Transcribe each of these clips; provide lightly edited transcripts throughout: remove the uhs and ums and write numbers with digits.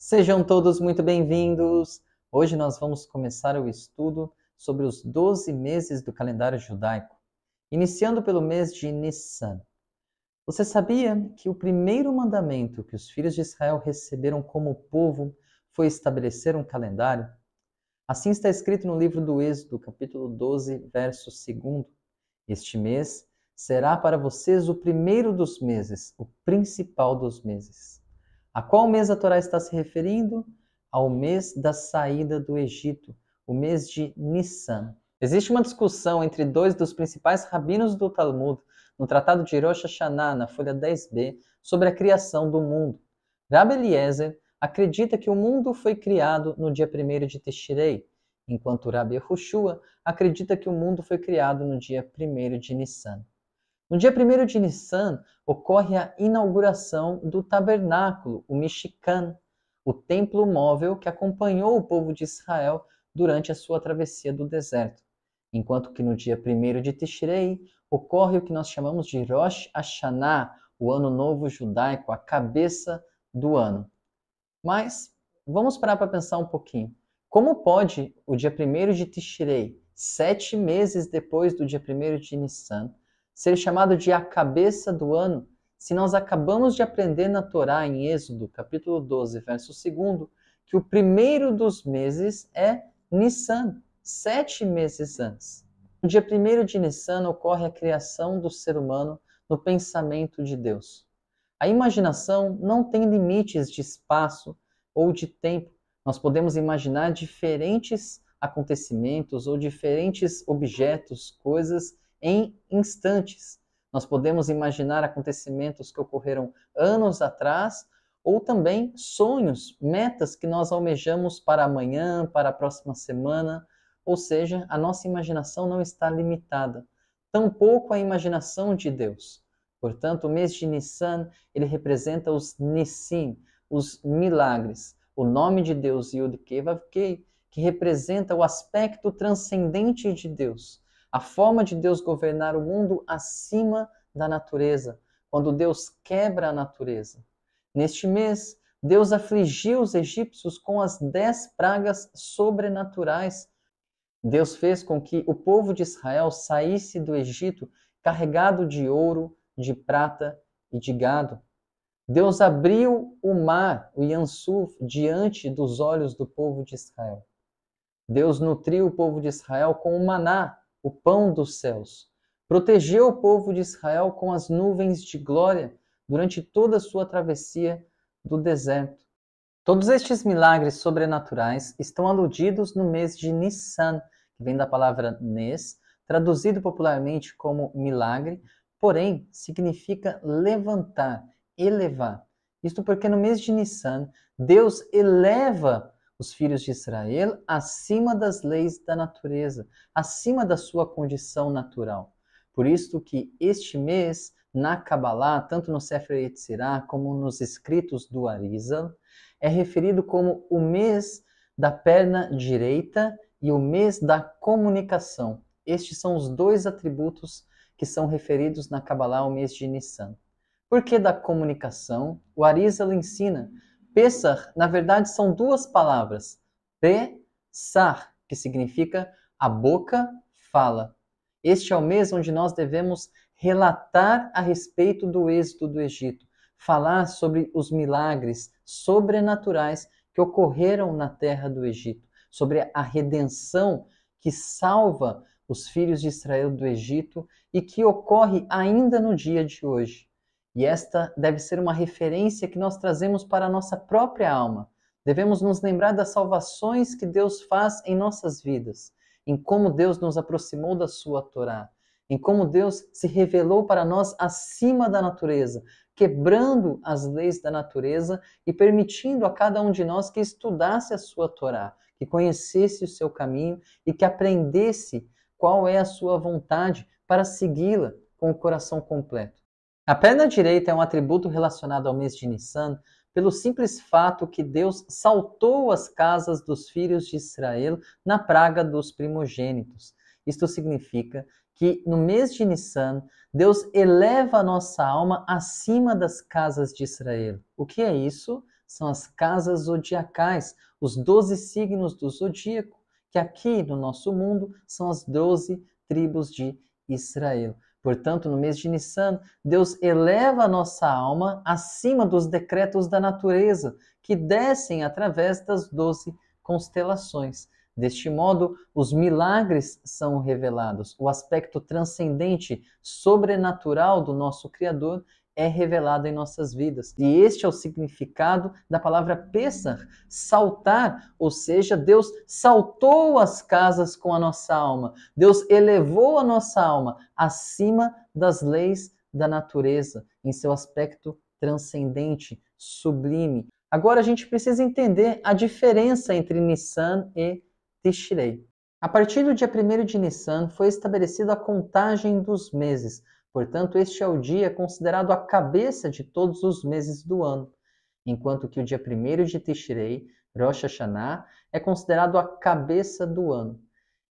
Sejam todos muito bem-vindos! Hoje nós vamos começar o estudo sobre os 12 meses do calendário judaico, iniciando pelo mês de Nissan. Você sabia que o primeiro mandamento que os filhos de Israel receberam como povo foi estabelecer um calendário? Assim está escrito no livro do Êxodo, capítulo 12, verso 2. Este mês será para vocês o primeiro dos meses, o principal dos meses. A qual mês a Torá está se referindo? Ao mês da saída do Egito, o mês de Nissan. Existe uma discussão entre dois dos principais rabinos do Talmud, no Tratado de Rosh Hashanah, na folha 10b, sobre a criação do mundo. Rabbi Eliezer acredita que o mundo foi criado no dia 1º de Tishrei, enquanto Rabbi Yehoshua acredita que o mundo foi criado no dia 1º de Nissan. No dia 1º de Nissan, ocorre a inauguração do tabernáculo, o Mishkan, o templo móvel que acompanhou o povo de Israel durante a sua travessia do deserto. Enquanto que no dia 1º de Tishrei, ocorre o que nós chamamos de Rosh Hashanah, o Ano Novo Judaico, a cabeça do ano. Mas vamos parar para pensar um pouquinho. Como pode o dia 1º de Tishrei, 7 meses depois do dia 1º de Nissan, ser chamado de a cabeça do ano, se nós acabamos de aprender na Torá, em Êxodo, capítulo 12, verso 2, que o primeiro dos meses é Nissan, 7 meses antes. No dia 1º de Nissan ocorre a criação do ser humano no pensamento de Deus. A imaginação não tem limites de espaço ou de tempo. Nós podemos imaginar diferentes acontecimentos ou diferentes objetos, coisas em instantes. Nós podemos imaginar acontecimentos que ocorreram anos atrás ou também sonhos, metas que nós almejamos para amanhã, para a próxima semana. Ou seja, a nossa imaginação não está limitada. Tampouco a imaginação de Deus. Portanto, o mês de Nissan, ele representa os Nissim, os milagres. O nome de Deus, Yud-Kei Vav-Kei, que representa o aspecto transcendente de Deus. A forma de Deus governar o mundo acima da natureza, quando Deus quebra a natureza. Neste mês, Deus afligiu os egípcios com as 10 pragas sobrenaturais. Deus fez com que o povo de Israel saísse do Egito carregado de ouro, de prata e de gado. Deus abriu o mar, o Yansuf, diante dos olhos do povo de Israel. Deus nutriu o povo de Israel com o maná, o pão dos céus. Protegeu o povo de Israel com as nuvens de glória durante toda a sua travessia do deserto. Todos estes milagres sobrenaturais estão aludidos no mês de Nissan, que vem da palavra Nes, traduzido popularmente como milagre, porém significa levantar, elevar. Isto porque no mês de Nissan, Deus eleva os filhos de Israel acima das leis da natureza, acima da sua condição natural. Por isso que este mês, na Kabbalah, tanto no Sefer Yetzirah como nos escritos do Arizal, é referido como o mês da perna direita e o mês da comunicação. Estes são os dois atributos que são referidos na Kabbalah ao mês de Nissan. Por que da comunicação? O Arizal ensina. Pesach, na verdade, são duas palavras. Pesach, que significa a boca fala. Este é o mês onde nós devemos relatar a respeito do êxodo do Egito, falar sobre os milagres sobrenaturais que ocorreram na terra do Egito, sobre a redenção que salva os filhos de Israel do Egito e que ocorre ainda no dia de hoje. E esta deve ser uma referência que nós trazemos para a nossa própria alma. Devemos nos lembrar das salvações que Deus faz em nossas vidas, em como Deus nos aproximou da sua Torá, em como Deus se revelou para nós acima da natureza, quebrando as leis da natureza e permitindo a cada um de nós que estudasse a sua Torá, que conhecesse o seu caminho e que aprendesse qual é a sua vontade para segui-la com o coração completo. A perna direita é um atributo relacionado ao mês de Nissan pelo simples fato que Deus saltou as casas dos filhos de Israel na praga dos primogênitos. Isto significa que no mês de Nissan, Deus eleva a nossa alma acima das casas de Israel. O que é isso? são as casas zodiacais, os 12 signos do zodíaco, que aqui no nosso mundo são as 12 tribos de Israel. Portanto, no mês de Nissan, Deus eleva a nossa alma acima dos decretos da natureza, que descem através das 12 constelações. Deste modo, os milagres são revelados. O aspecto transcendente, sobrenatural do nosso Criador é revelado em nossas vidas. E este é o significado da palavra Pessach, saltar, ou seja, Deus saltou as casas com a nossa alma. Deus elevou a nossa alma acima das leis da natureza, em seu aspecto transcendente, sublime. Agora a gente precisa entender a diferença entre Nissan e Tishrei. A partir do dia 1º de Nissan foi estabelecida a contagem dos meses. Portanto, este é o dia considerado a cabeça de todos os meses do ano, enquanto que o dia 1º de Tishrei, Rosh Hashanah, é considerado a cabeça do ano.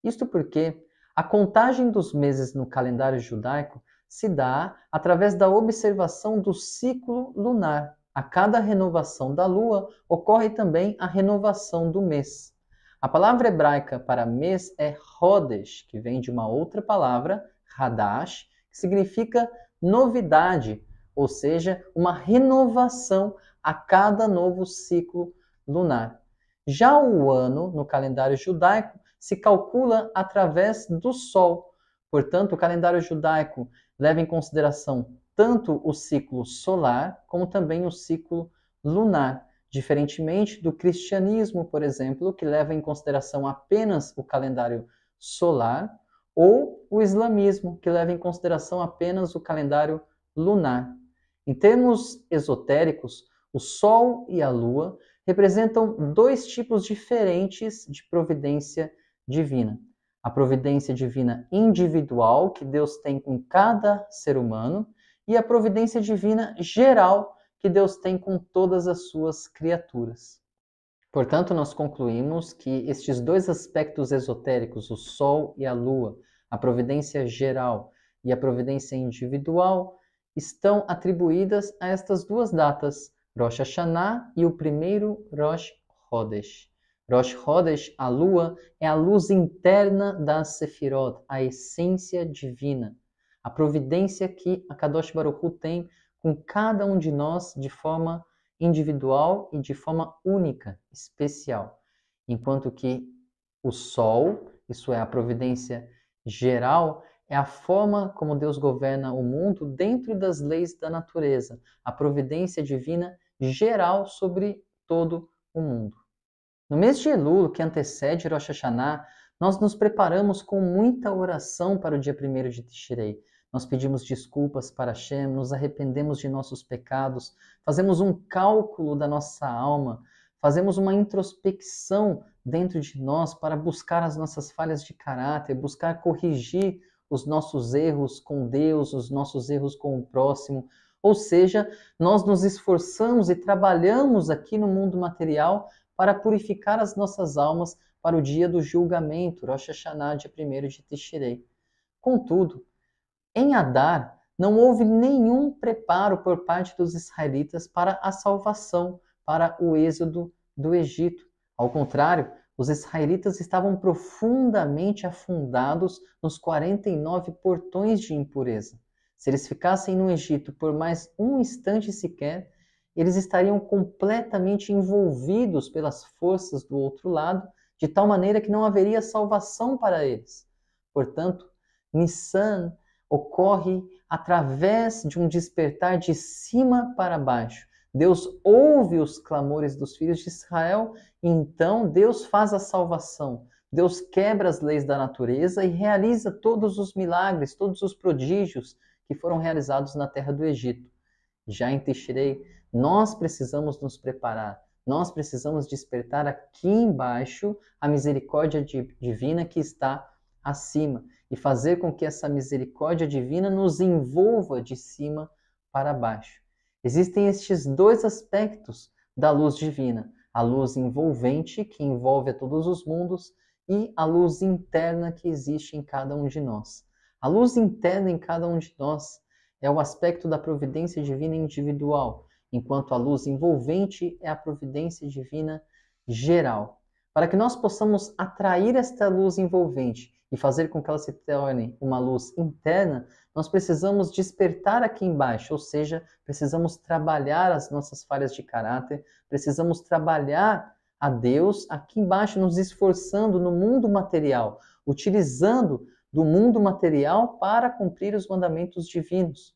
Isto porque a contagem dos meses no calendário judaico se dá através da observação do ciclo lunar. A cada renovação da lua ocorre também a renovação do mês. A palavra hebraica para mês é Hodesh, que vem de uma outra palavra, Hadash, que significa novidade, ou seja, uma renovação a cada novo ciclo lunar. Já o ano, no calendário judaico, se calcula através do Sol. Portanto, o calendário judaico leva em consideração tanto o ciclo solar como também o ciclo lunar, diferentemente do cristianismo, por exemplo, que leva em consideração apenas o calendário solar, ou o islamismo, que leva em consideração apenas o calendário lunar. Em termos esotéricos, o Sol e a Lua representam dois tipos diferentes de providência divina. A providência divina individual, que Deus tem com cada ser humano, e a providência divina geral, que Deus tem com todas as suas criaturas. Portanto, nós concluímos que estes dois aspectos esotéricos, o Sol e a Lua, a providência geral e a providência individual, estão atribuídas a estas duas datas, Rosh Hashanah e o primeiro Rosh Chodesh. Rosh Chodesh, a Lua, é a luz interna das Sefirot, a essência divina, a providência que a Kadosh Baruch Hu tem com cada um de nós de forma individual e de forma única, especial. Enquanto que o Sol, isso é a providência geral, é a forma como Deus governa o mundo dentro das leis da natureza, a providência divina geral sobre todo o mundo. No mês de Elul, que antecede Rosh Hashanah, nós nos preparamos com muita oração para o dia 1º de Tishrei. Nós pedimos desculpas para Hashem, nos arrependemos de nossos pecados, fazemos um cálculo da nossa alma, fazemos uma introspecção dentro de nós para buscar as nossas falhas de caráter, buscar corrigir os nossos erros com Deus, os nossos erros com o próximo. Ou seja, nós nos esforçamos e trabalhamos aqui no mundo material para purificar as nossas almas para o dia do julgamento, Rosh Hashanah, dia 1º de Tishrei. Contudo, em Adar, não houve nenhum preparo por parte dos israelitas para a salvação, para o êxodo do Egito. Ao contrário, os israelitas estavam profundamente afundados nos 49 portões de impureza. Se eles ficassem no Egito por mais um instante sequer, eles estariam completamente envolvidos pelas forças do outro lado, de tal maneira que não haveria salvação para eles. Portanto, Nissan ocorre através de um despertar de cima para baixo. Deus ouve os clamores dos filhos de Israel e então Deus faz a salvação. Deus quebra as leis da natureza e realiza todos os milagres, todos os prodígios que foram realizados na terra do Egito. Já em Tishrei, nós precisamos nos preparar, nós precisamos despertar aqui embaixo a misericórdia divina que está acima e fazer com que essa misericórdia divina nos envolva de cima para baixo. Existem estes dois aspectos da luz divina, a luz envolvente que envolve a todos os mundos e a luz interna que existe em cada um de nós. A luz interna em cada um de nós é o aspecto da providência divina individual, enquanto a luz envolvente é a providência divina geral. Para que nós possamos atrair esta luz envolvente e fazer com que ela se torne uma luz interna, nós precisamos despertar aqui embaixo, ou seja, precisamos trabalhar as nossas falhas de caráter, precisamos trabalhar a Deus aqui embaixo, nos esforçando no mundo material, utilizando do mundo material para cumprir os mandamentos divinos.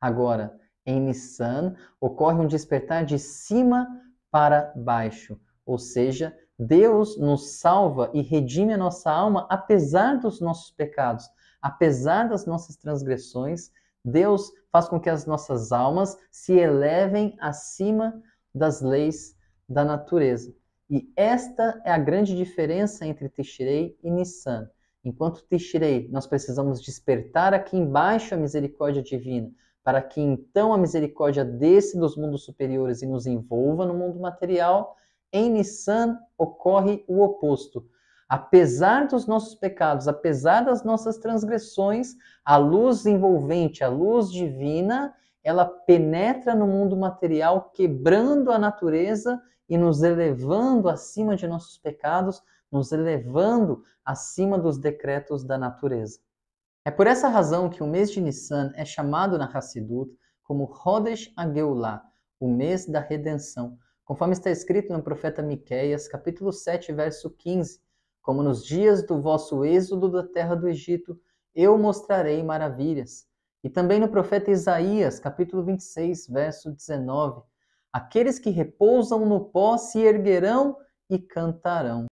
Agora, em Nissan, ocorre um despertar de cima para baixo, ou seja, Deus nos salva e redime a nossa alma apesar dos nossos pecados, apesar das nossas transgressões. Deus faz com que as nossas almas se elevem acima das leis da natureza. E esta é a grande diferença entre Tishrei e Nissan. Enquanto Tishrei, nós precisamos despertar aqui embaixo a misericórdia divina, para que então a misericórdia desça dos mundos superiores e nos envolva no mundo material. Em Nissan ocorre o oposto. Apesar dos nossos pecados, apesar das nossas transgressões, a luz envolvente, a luz divina, ela penetra no mundo material, quebrando a natureza e nos elevando acima de nossos pecados, nos elevando acima dos decretos da natureza. É por essa razão que o mês de Nissan é chamado na Hassidut como Chodesh HaGeulah, o mês da redenção, conforme está escrito no profeta Miqueias, capítulo 7, verso 15, como nos dias do vosso êxodo da terra do Egito, eu mostrarei maravilhas. E também no profeta Isaías, capítulo 26, verso 19, aqueles que repousam no pó se erguerão e cantarão.